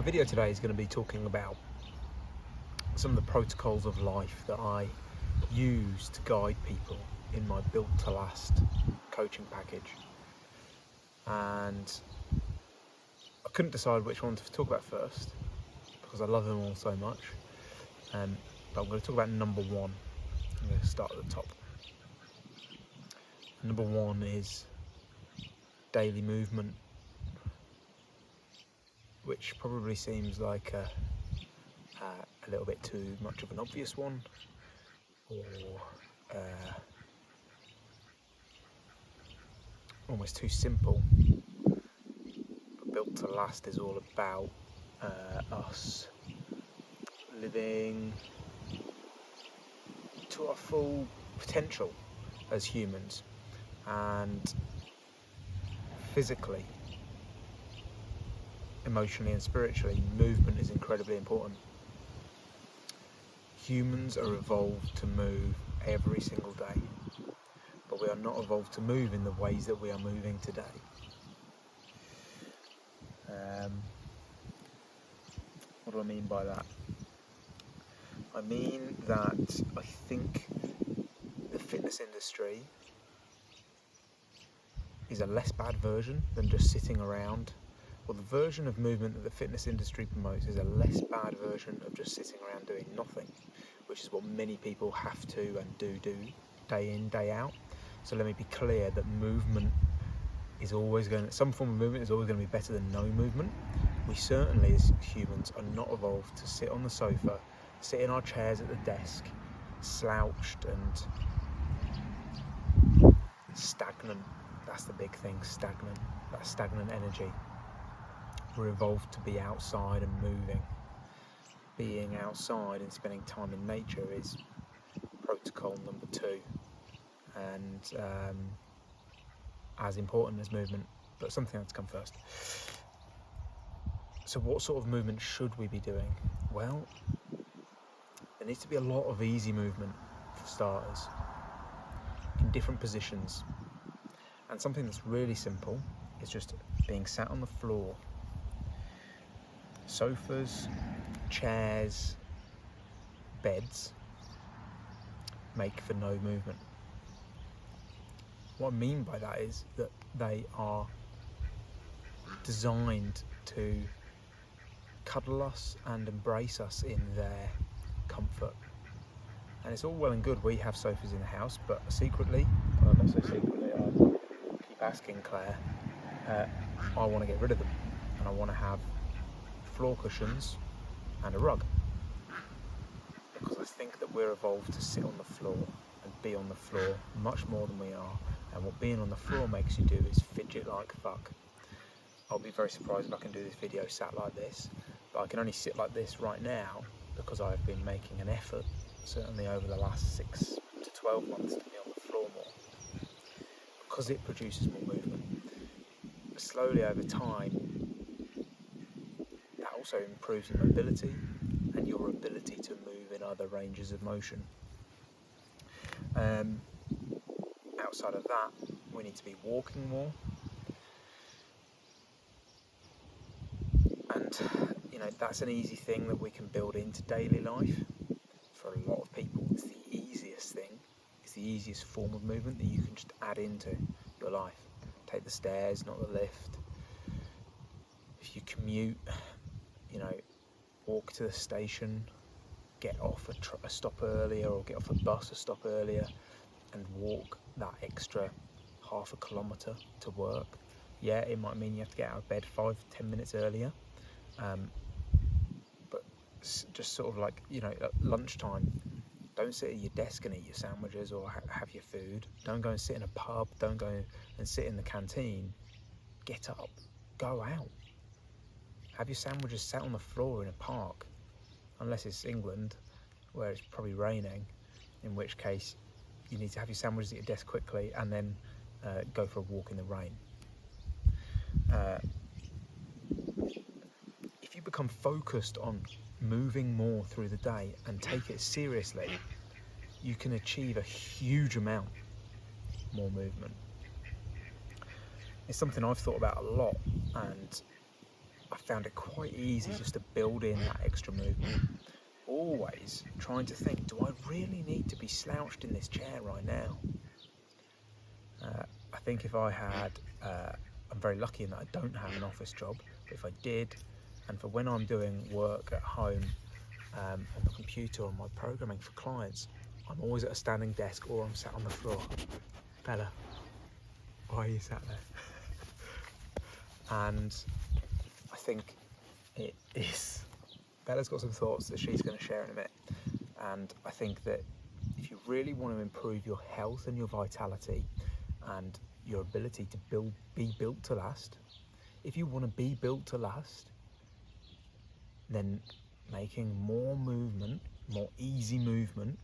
My video today is going to be talking about some of the protocols of life that I use to guide people in my Built to Last coaching package. And I couldn't decide which one to talk about first because I love them all so much. But I'm going to talk about number one. I'm going to start at the top. Number one is daily movement, which probably seems like a little bit too much of an obvious one, or almost too simple. But Built to Last is all about us living to our full potential as humans, and physically, emotionally and spiritually, movement is incredibly important. Humans are evolved to move every single day, but we are not evolved to move in the ways that we are moving today. What do I mean by that? I mean that I think the fitness industry is a less bad version than just sitting around. Well, the version of movement that the fitness industry promotes is a less bad version of just sitting around doing nothing, which is what many people have to and do day in, day out. So let me be clear that some form of movement is always going to be better than no movement. We certainly, as humans, are not evolved to sit on the sofa, sit in our chairs at the desk, slouched and stagnant. That's the big thing, stagnant. That stagnant energy. We're evolved to be outside and moving. Being outside and spending time in nature is protocol number two, and as important as movement, but something that's come first. So what sort of movement should we be doing? Well, there needs to be a lot of easy movement for starters, in different positions. And something that's really simple is just being sat on the floor. Sofas, chairs, beds make for no movement. What I mean by that is that they are designed to cuddle us and embrace us in their comfort. And it's all well and good we have sofas in the house, but secretly, well, not so secretly, I keep asking Claire, I want to get rid of them, and I want to have floor cushions and a rug, because I think that we're evolved to sit on the floor and be on the floor much more than we are, and what being on the floor makes you do is fidget like fuck. I'll be very surprised if I can do this video sat like this, but I can only sit like this right now because I've been making an effort, certainly over the last 6 to 12 months, to be on the floor more, because it produces more movement. Slowly over time, that also improves your mobility and your ability to move in other ranges of motion. Outside of that, we need to be walking more. And, that's an easy thing that we can build into daily life. For a lot of people, it's the easiest thing. It's the easiest form of movement that you can just add into your life. Take the stairs, not the lift. If you commute, walk to the station, get off a stop earlier, or get off a bus a stop earlier, and walk that extra half a kilometre to work. Yeah, it might mean you have to get out of bed 5-10 minutes earlier, but just sort of like, at lunchtime, don't sit at your desk and eat your sandwiches or have your food. Don't go and sit in a pub. Don't go and sit in the canteen. Get up, go out. Have your sandwiches sat on the floor in a park, unless it's England, where it's probably raining, in which case you need to have your sandwiches at your desk quickly and then go for a walk in the rain. If you become focused on moving more through the day and take it seriously, you can achieve a huge amount more movement. It's something I've thought about a lot, and I found it quite easy just to build in that extra movement. Always trying to think, do I really need to be slouched in this chair right now? I think if I had, I'm very lucky in that I don't have an office job, but if I did, and for when I'm doing work at home on the computer or my programming for clients, I'm always at a standing desk or I'm sat on the floor. Bella, why are you sat there? And I think it is, Bella's got some thoughts that she's going to share in a minute, and I think that if you really want to improve your health and your vitality and your ability to be built to last, if you want to be built to last, then making more movement, more easy movement,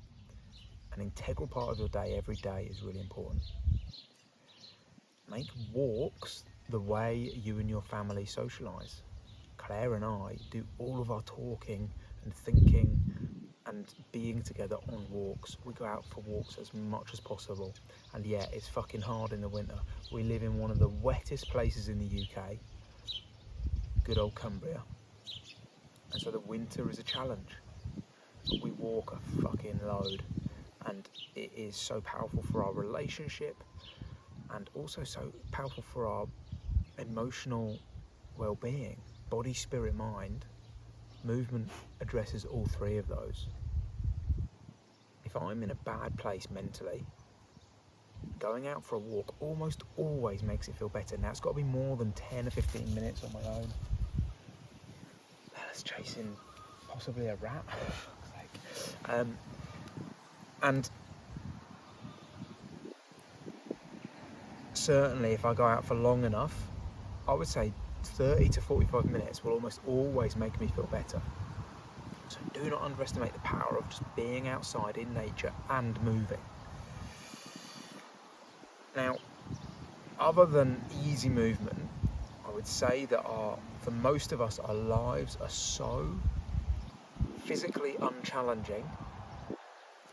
an integral part of your day every day is really important. Make walks the way you and your family socialise. Claire and I do all of our talking and thinking and being together on walks. We go out for walks as much as possible, and yeah, it's fucking hard in the winter. We live in one of the wettest places in the UK, good old Cumbria, and so the winter is a challenge. But we walk a fucking load, and it is so powerful for our relationship and also so powerful for our emotional well-being. Body, spirit, mind. Movement addresses all three of those. If I'm in a bad place mentally, going out for a walk almost always makes it feel better. Now, it's got to be more than 10 or 15 minutes on my own. That's chasing possibly a rat. And certainly if I go out for long enough, I would say 30 to 45 minutes will almost always make me feel better. So do not underestimate the power of just being outside in nature and moving. Now, other than easy movement, I would say that for most of us, our lives are so physically unchallenging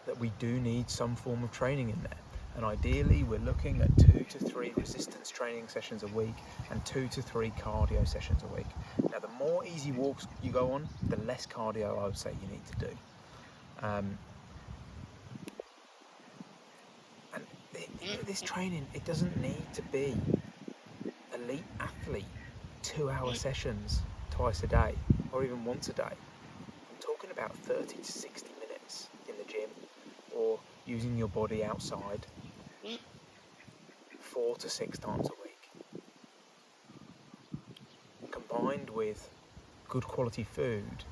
that we do need some form of training in there. And ideally, we're looking at 2 to 3 resistance training sessions a week and 2 to 3 cardio sessions a week. Now, the more easy walks you go on, the less cardio I would say you need to do. And this training, it doesn't need to be elite athlete 2-hour sessions twice a day or even once a day. I'm talking about 30 to 60 minutes in the gym or using your body outside 4 to 6 times a week. Combined with good quality food,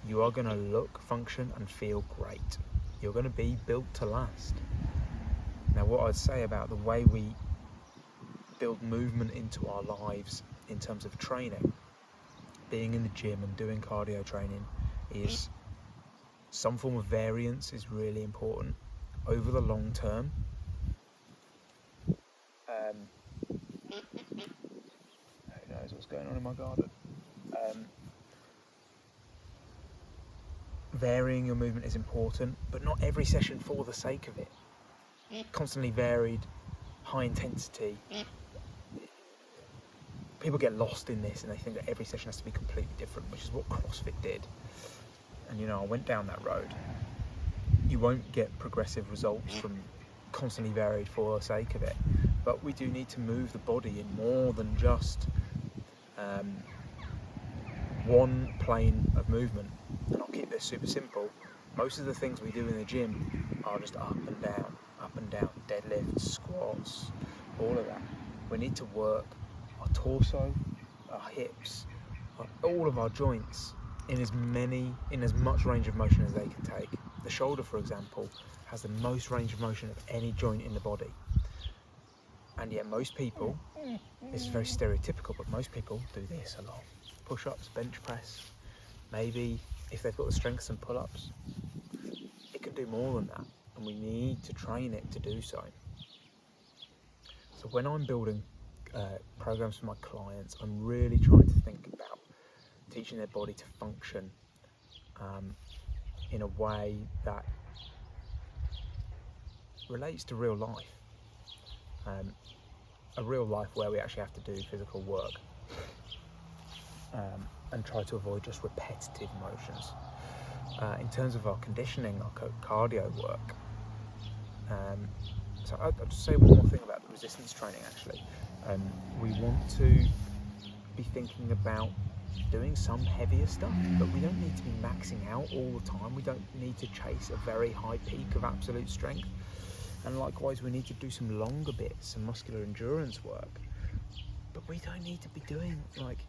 you are going to look, function and feel great. You're going to be built to last. Now, what I'd say about the way we build movement into our lives in terms of training, being in the gym and doing cardio training, is some form of variance is really important over the long term. Who knows what's going on in my garden? Varying your movement is important, but not every session for the sake of it. Constantly varied, high intensity. People get lost in this and they think that every session has to be completely different, which is what CrossFit did. And I went down that road. You won't get progressive results from constantly varied for the sake of it. But we do need to move the body in more than just one plane of movement. And I'll keep this super simple. Most of the things we do in the gym are just up and down, deadlifts, squats, all of that. We need to work our torso, our hips, all of our joints in as much range of motion as they can take. The shoulder, for example, has the most range of motion of any joint in the body. And yet most people, this is very stereotypical, but most people do this a lot. Push-ups, bench press, maybe if they've got the strength, some pull-ups. It can do more than that, and we need to train it to do so. So when I'm building programs for my clients, I'm really trying to think about teaching their body to function in a way that relates to real life. A real life where we actually have to do physical work. and try to avoid just repetitive motions. In terms of our conditioning, our cardio work, so I'll just say one more thing about the resistance training actually. We want to be thinking about doing some heavier stuff, but we don't need to be maxing out all the time. We don't need to chase a very high peak of absolute strength. And likewise, we need to do some longer bits, some muscular endurance work. But we don't need to be doing like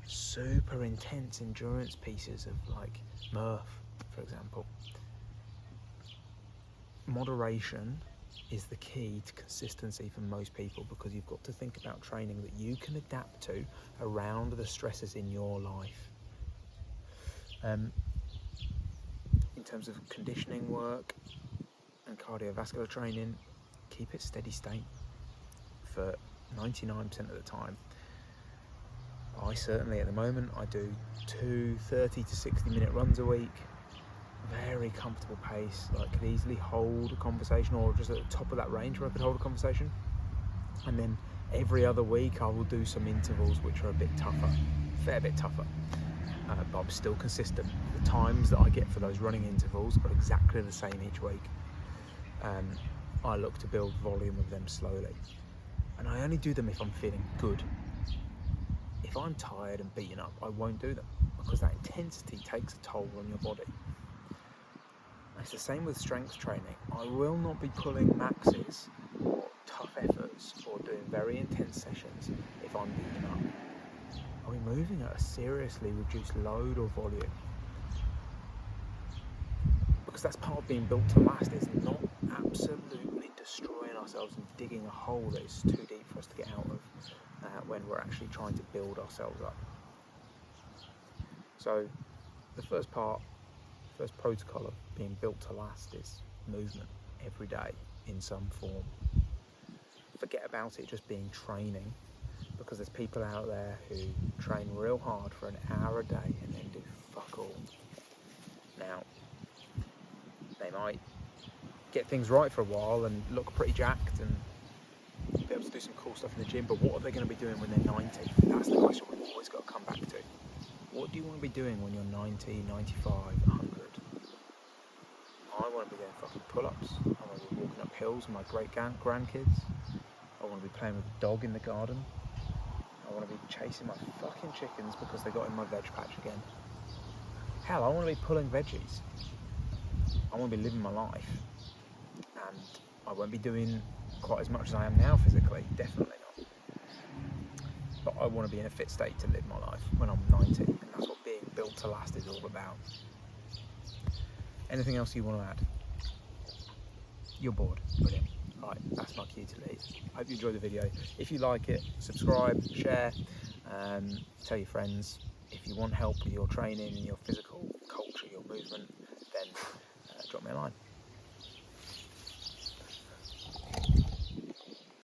super intense endurance pieces of like Murph, for example. Moderation is the key to consistency for most people, because you've got to think about training that you can adapt to around the stresses in your life. In terms of conditioning work and cardiovascular training, keep it steady state for 99% of the time. I certainly at the moment, I do 2 30 to 60 minute runs a week, very comfortable pace, like could easily hold a conversation, or just at the top of that range where I could hold a conversation. And then every other week I will do some intervals which are a bit tougher, a fair bit tougher, but I'm still consistent. The times that I get for those running intervals are exactly the same each week. I look to build volume of them slowly, and I only do them if I'm feeling good. If I'm tired and beaten up, I won't do them, because that intensity takes a toll on your body. It's the same with strength training. I will not be pulling maxes or tough efforts or doing very intense sessions if I'm beaten up. I'll be moving at a seriously reduced load or volume, because that's part of being built to last, is not absolutely destroying ourselves and digging a hole that is too deep for us to get out of when we're actually trying to build ourselves up. So the first protocol of being built to last is movement every day in some form. Forget about it just being training, because there's people out there who train real hard for an hour a day and then do fuck all. Now, they might get things right for a while and look pretty jacked and be able to do some cool stuff in the gym, but what are they going to be doing when they're 90? That's the question we've always got to come back to. What do you want to be doing when you're 90, 95, 100? I want to be doing fucking pull-ups. I want to be walking up hills with my great grandkids. I want to be playing with a dog in the garden. I want to be chasing my fucking chickens because they got in my veg patch again. Hell, I want to be pulling veggies. I want to be living my life. And I won't be doing quite as much as I am now physically, definitely not. But I want to be in a fit state to live my life when I'm 90, and that's what being built to last is all about. Anything else you want to add? You're bored. Brilliant. Right, that's my cue to leave. Hope you enjoyed the video. If you like it, subscribe, share, tell your friends. If you want help with your training, your physical culture, your movement, then drop me a line.